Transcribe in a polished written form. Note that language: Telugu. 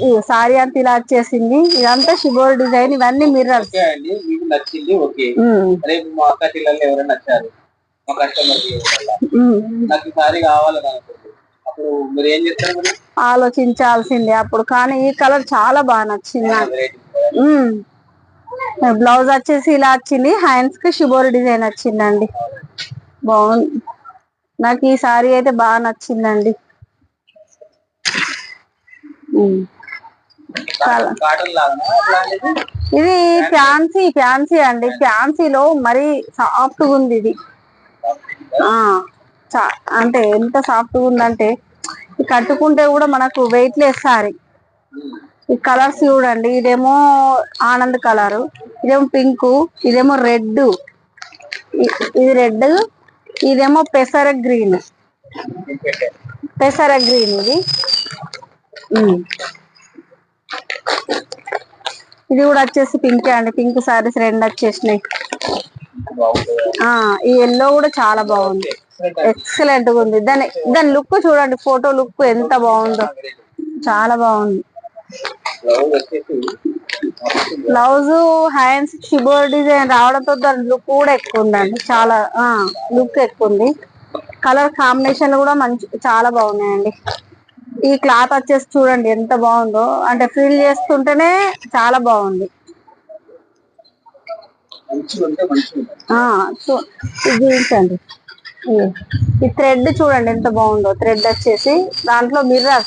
ఈ సారీ అంతా ఇలా వచ్చేసింది. ఇదంతా షిబోరి డిజైన్, ఇవన్నీ మిర్రర్స్. మీకు నచ్చింది. ఓకే, రేపు మా అక్క చెల్లెళ్ళు ఎవరైనా నచ్చారు మా కస్టమర్ నాకు ఈ సారీ కావాలని అనుకుంటుంది, అప్పుడు మీరు ఏం చేస్తారు? మరి ఆలోచించాల్సిందే అప్పుడు. కానీ ఈ కలర్ చాలా బాగా నచ్చింది నాకు. బ్లౌజ్ వచ్చేసి ఇలా వచ్చింది, హ్యాండ్స్ కి షిబోరి డిజైన్ వచ్చిందండి. బాగుంది, నాకు ఈ సారీ అయితే బాగా నచ్చిందండి. ఇది ఫ్యాన్సీ అండి. ఫ్యాన్సీలో మరీ సాఫ్ట్ గా ఉంది ఇది. అంటే ఎంత సాఫ్ట్ గా ఉందంటే కట్టుకుంటే కూడా మనకు వెయిట్ లెస్ సారీ. ఈ కలర్స్ చూడండి, ఇదేమో ఆనంద్ కలర్, ఇదేమో పింక్, ఇదేమో రెడ్, ఇది రెడ్, ఇదేమో పెసర గ్రీన్. ఇది ఇది కూడా వచ్చేసి పింక్ అండి. పింక్ సారీస్ రెండు వచ్చేసినాయి. ఈ ఎల్లో కూడా చాలా బాగుంది, ఎక్సలెంట్ గా ఉంది. దాని లుక్ చూడండి, ఫోటో లుక్ ఎంత బాగుందో, చాలా బాగుంది. బ్లౌజ్ హ్యాండ్స్ షిబోరి డిజైన్ రావడంతో దాని లుక్ కూడా ఎక్కువ ఉందండి, చాలా లుక్ ఎక్కువ ఉంది. కలర్ కాంబినేషన్ కూడా చాలా బాగున్నాయండి. ఈ క్లాత్ వచ్చేసి చూడండి ఎంత బాగుందో, అంటే ఫీల్ చేస్తుంటేనే చాలా బాగుంది. ఇది ఏంటండి, ఈ థ్రెడ్ చూడండి ఎంత బాగుందో. థ్రెడ్ వచ్చేసి దాంట్లో మిర్రర్